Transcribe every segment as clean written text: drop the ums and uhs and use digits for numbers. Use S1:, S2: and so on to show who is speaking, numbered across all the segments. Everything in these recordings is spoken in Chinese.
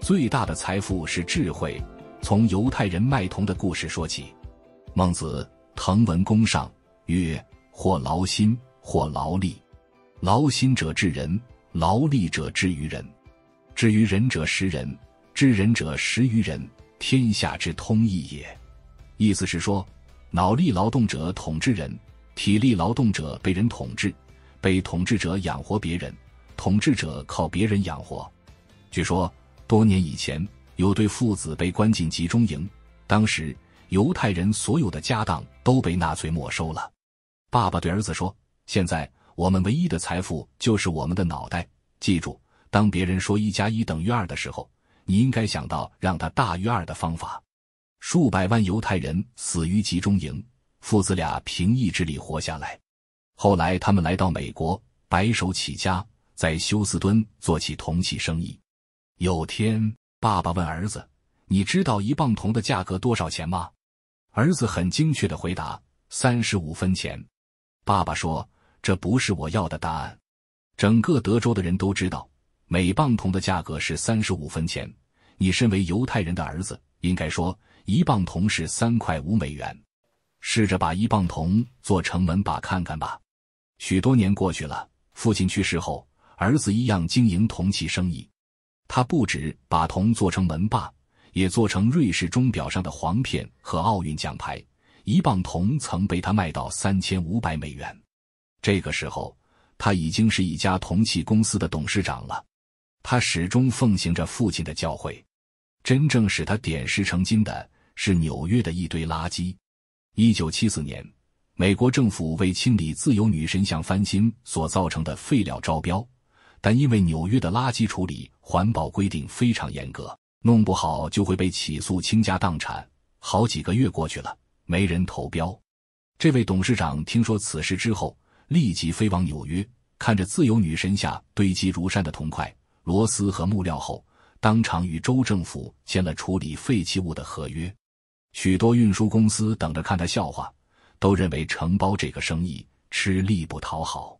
S1: 最大的财富是智慧，从犹太人卖铜的故事说起。孟子滕文公上曰：或劳心，或劳力。劳心者治人，劳力者治于人。治于人者食人，治人者食于人，天下之通义也。意思是说，脑力劳动者统治人，体力劳动者被人统治，被统治者养活别人，统治者靠别人养活。据说多年以前，有对父子被关进集中营，当时犹太人所有的家当都被纳粹没收了。爸爸对儿子说，现在我们唯一的财富就是我们的脑袋，记住，当别人说1+1=2的时候，你应该想到让它大于2的方法。数百万犹太人死于集中营，父子俩凭意志力活下来。后来他们来到美国，白手起家，在休斯敦做起铜器生意。有天，爸爸问儿子，你知道1磅铜的价格多少钱吗？儿子很精确地回答，35分钱。爸爸说，这不是我要的答案。整个德州的人都知道，每磅铜的价格是35分钱。你身为犹太人的儿子，应该说1磅铜是3.5美元。试着把1磅铜做成门把看看吧。许多年过去了，父亲去世后，儿子一样经营铜器生意。他不止把铜做成门把，也做成瑞士钟表上的簧片和奥运奖牌。1磅铜曾被他卖到3500美元。这个时候，他已经是一家铜器公司的董事长了。他始终奉行着父亲的教诲。真正使他点石成金的是纽约的一堆垃圾。1974年，美国政府为清理自由女神像翻新所造成的废料招标，但因为纽约的垃圾处理环保规定非常严格，弄不好就会被起诉倾家荡产。好几个月过去了，没人投标。这位董事长听说此事之后，立即飞往纽约，看着自由女神下堆积如山的铜块、螺丝和木料后，当场与州政府签了处理废弃物的合约。许多运输公司等着看他笑话，都认为承包这个生意吃力不讨好。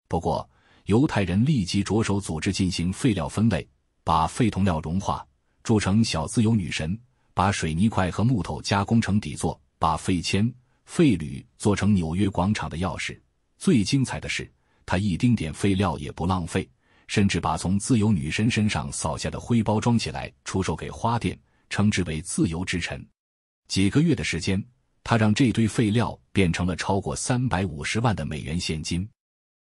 S1: 不过犹太人立即着手组织进行废料分类，把废铜料融化铸成小自由女神，把水泥块和木头加工成底座，把废铅、废铝做成纽约广场的钥匙。最精彩的是，他一丁点废料也不浪费，甚至把从自由女神身上扫下的灰包装起来出售给花店，称之为自由之尘。几个月的时间，他让这堆废料变成了超过350万的美元现金。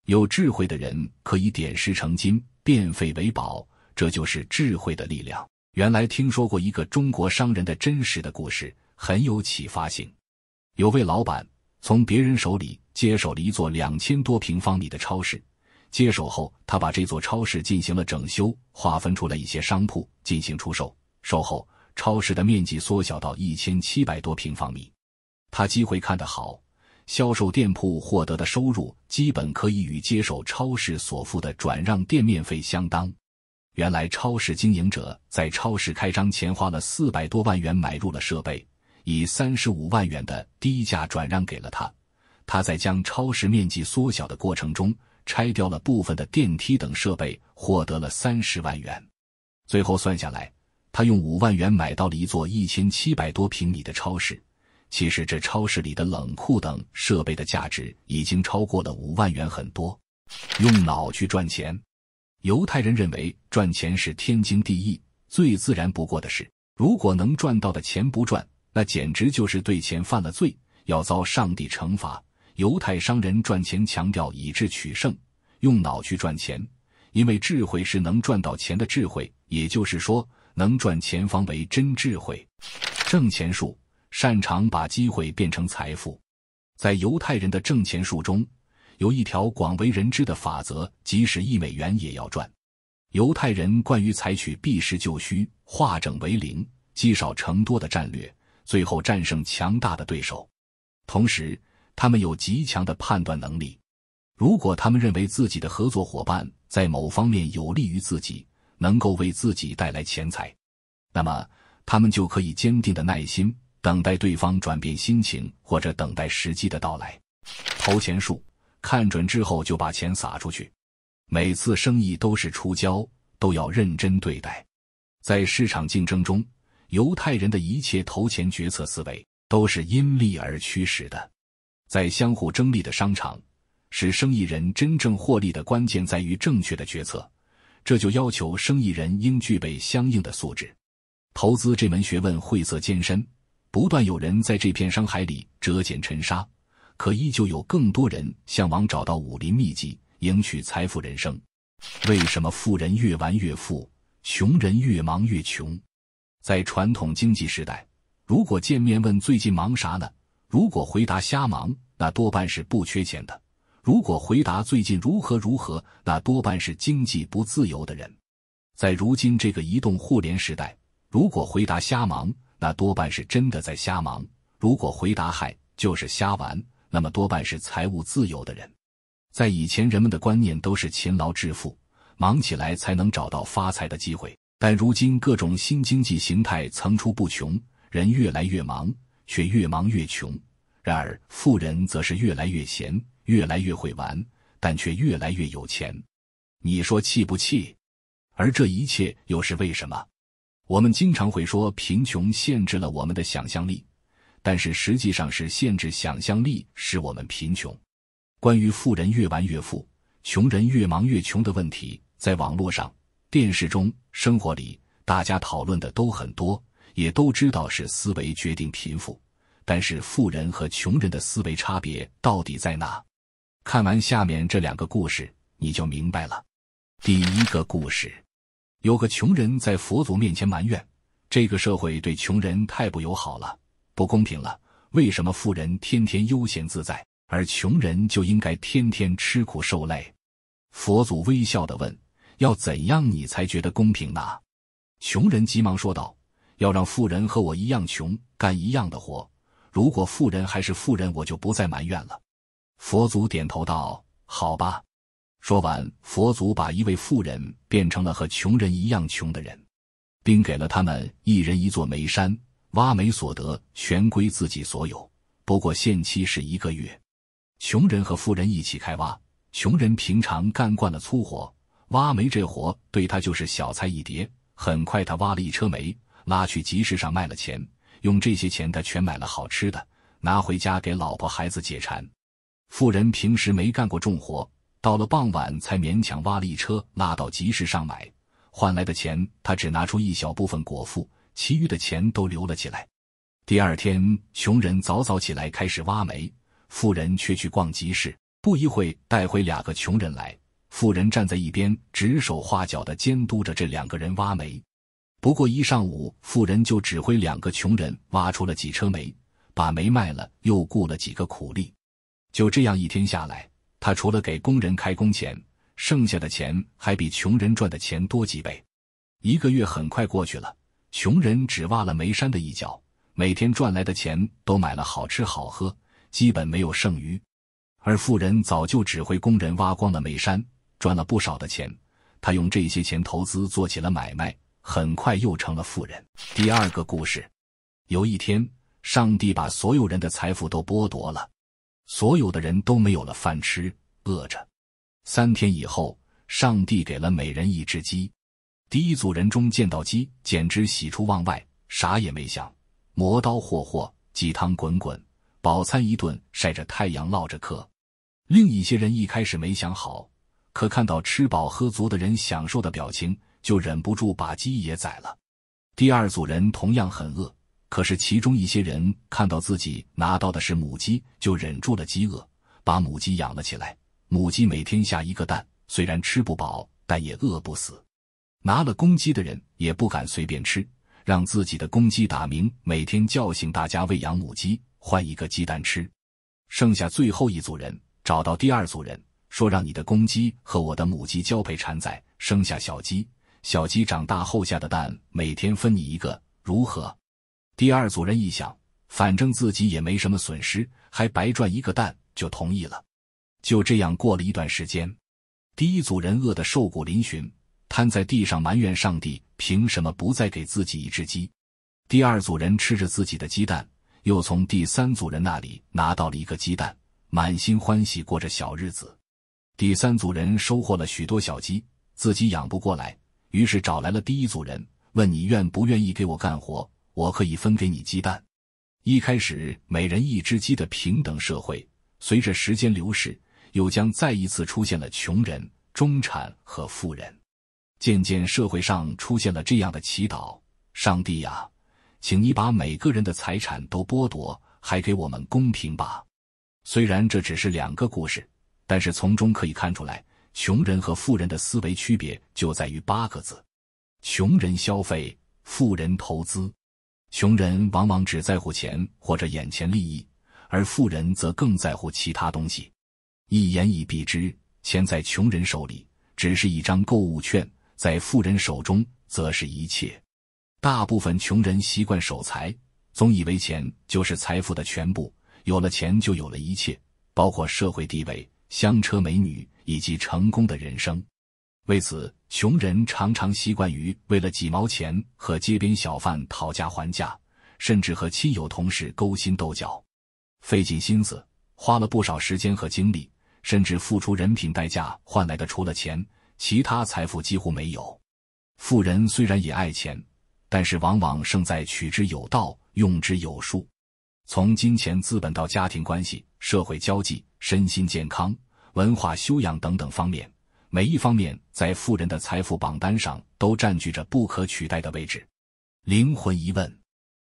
S1: 有智慧的人可以点石成金，变废为宝，这就是智慧的力量。原来听说过一个中国商人的真实的故事，很有启发性。有位老板从别人手里接手了一座2000多平方米的超市，接手后他把这座超市进行了整修，划分出了一些商铺进行出售。售后，超市的面积缩小到1700多平方米。他机会看得好，销售店铺获得的收入基本可以与接手超市所付的转让店面费相当。原来超市经营者在超市开张前花了400多万元买入了设备，以35万元的低价转让给了他。他在将超市面积缩小的过程中，拆掉了部分的电梯等设备，获得了30万元。最后算下来，他用5万元买到了一座1700多平米的超市。其实这超市里的冷库等设备的价值已经超过了5万元很多。用脑去赚钱。犹太人认为赚钱是天经地义，最自然不过的事。如果能赚到的钱不赚，那简直就是对钱犯了罪，要遭上帝惩罚。犹太商人赚钱强调以智取胜，用脑去赚钱，因为智慧是能赚到钱的智慧，也就是说，能赚钱方为真智慧。挣钱术，擅长把机会变成财富。在犹太人的挣钱术中，有一条广为人知的法则，即使1美元也要赚。犹太人惯于采取避实就虚、化整为零、积少成多的战略，最后战胜强大的对手。同时，他们有极强的判断能力。如果他们认为自己的合作伙伴在某方面有利于自己，能够为自己带来钱财，那么他们就可以坚定的耐心等待对方转变心情，或者等待时机的到来。投钱术，看准之后就把钱撒出去。每次生意都是出交，都要认真对待。在市场竞争中，犹太人的一切投钱决策思维都是因利而驱使的。在相互争利的商场，使生意人真正获利的关键在于正确的决策，这就要求生意人应具备相应的素质。投资这门学问晦涩艰深，不断有人在这片商海里折戟沉沙，可依旧有更多人向往找到武林秘籍，赢取财富人生。为什么富人越玩越富，穷人越忙越穷？在传统经济时代，如果见面问最近忙啥呢，如果回答瞎忙，那多半是不缺钱的；如果回答最近如何如何，那多半是经济不自由的人。在如今这个移动互联时代，如果回答瞎忙，那多半是真的在瞎忙；如果回答嗨，就是瞎玩，那么多半是财务自由的人。在以前人们的观念都是勤劳致富，忙起来才能找到发财的机会，但如今各种新经济形态层出不穷，人越来越忙，却越忙越穷。然而富人则是越来越闲，越来越会玩，但却越来越有钱。你说气不气？而这一切又是为什么？我们经常会说贫穷限制了我们的想象力，但是实际上是限制想象力使我们贫穷。关于富人越玩越富，穷人越忙越穷的问题，在网络上、电视中、生活里，大家讨论的都很多，也都知道是思维决定贫富。但是富人和穷人的思维差别到底在哪？看完下面这两个故事，你就明白了。第一个故事，有个穷人在佛祖面前埋怨，这个社会对穷人太不友好了，不公平了，为什么富人天天悠闲自在，而穷人就应该天天吃苦受累？佛祖微笑地问，要怎样你才觉得公平呢？穷人急忙说道，要让富人和我一样穷，干一样的活，如果富人还是富人，我就不再埋怨了。佛祖点头道，好吧。说完，佛祖把一位富人变成了和穷人一样穷的人，并给了他们一人一座煤山，挖煤所得全归自己所有，不过限期是1个月。穷人和富人一起开挖，穷人平常干惯了粗活，挖煤这活对他就是小菜一碟。很快他挖了一车煤，拉去集市上卖了钱，用这些钱他全买了好吃的，拿回家给老婆孩子解馋。富人平时没干过重活，到了傍晚才勉强挖了一车拉到集市上买，换来的钱他只拿出一小部分果腹，其余的钱都留了起来。第二天，穷人早早起来开始挖煤，富人却去逛集市，不一会带回2个穷人来。富人站在一边指手画脚地监督着这2个人挖煤。不过一上午，富人就指挥2个穷人挖出了几车煤，把煤卖了，又雇了几个苦力。就这样一天下来，他除了给工人开工钱，剩下的钱还比穷人赚的钱多几倍。1个月很快过去了，穷人只挖了煤山的一角，每天赚来的钱都买了好吃好喝，基本没有剩余。而富人早就指挥工人挖光了煤山，赚了不少的钱，他用这些钱投资做起了买卖，很快又成了富人。第二个故事，有一天，上帝把所有人的财富都剥夺了，所有的人都没有了饭吃，饿着。3天以后，上帝给了每人1只鸡。第一组人中见到鸡，简直喜出望外，啥也没想，磨刀霍霍，鸡汤滚滚，饱餐一顿，晒着太阳唠着嗑。另一些人一开始没想好，可看到吃饱喝足的人享受的表情，就忍不住把鸡也宰了。第二组人同样很饿，可是其中一些人看到自己拿到的是母鸡，就忍住了饥饿，把母鸡养了起来。母鸡每天下1个蛋，虽然吃不饱，但也饿不死。拿了公鸡的人也不敢随便吃，让自己的公鸡打鸣，每天叫醒大家喂养母鸡，换1个鸡蛋吃。剩下最后一组人找到第二组人，说让你的公鸡和我的母鸡交配产崽，生下小鸡，小鸡长大后下的蛋每天分你1个，如何？第二组人一想，反正自己也没什么损失，还白赚1个蛋，就同意了。就这样过了一段时间，第一组人饿得瘦骨嶙峋，瘫在地上埋怨上帝凭什么不再给自己1只鸡。第二组人吃着自己的鸡蛋，又从第3组人那里拿到了1个鸡蛋，满心欢喜过着小日子。第3组人收获了许多小鸡，自己养不过来，于是找来了第一组人，问你愿不愿意给我干活，我可以分给你鸡蛋。一开始每人一只鸡的平等社会，随着时间流逝，又将再一次出现了穷人、中产和富人。渐渐社会上出现了这样的祈祷：上帝呀，请你把每个人的财产都剥夺，还给我们公平吧。虽然这只是2个故事，但是从中可以看出来，穷人和富人的思维区别就在于8个字：穷人消费，富人投资。穷人往往只在乎钱或者眼前利益，而富人则更在乎其他东西。一言以蔽之，钱在穷人手里只是一张购物券，在富人手中则是一切。大部分穷人习惯守财，总以为钱就是财富的全部，有了钱就有了一切，包括社会地位、香车美女以及成功的人生。为此，穷人常常习惯于为了几毛钱和街边小贩讨价还价，甚至和亲友同事勾心斗角，费尽心思，花了不少时间和精力，甚至付出人品代价换来的除了钱，其他财富几乎没有。富人虽然也爱钱，但是往往胜在取之有道，用之有术。从金钱资本到家庭关系、社会交际、身心健康、文化修养等等方面，每一方面在富人的财富榜单上都占据着不可取代的位置。灵魂疑问：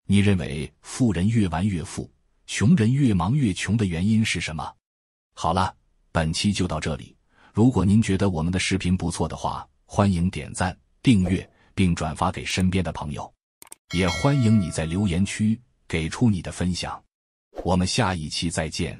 S1: 你认为富人越玩越富，穷人越忙越穷的原因是什么？好了，本期就到这里。如果您觉得我们的视频不错的话，欢迎点赞、订阅并转发给身边的朋友，也欢迎你在留言区给出你的分享。我们下一期再见。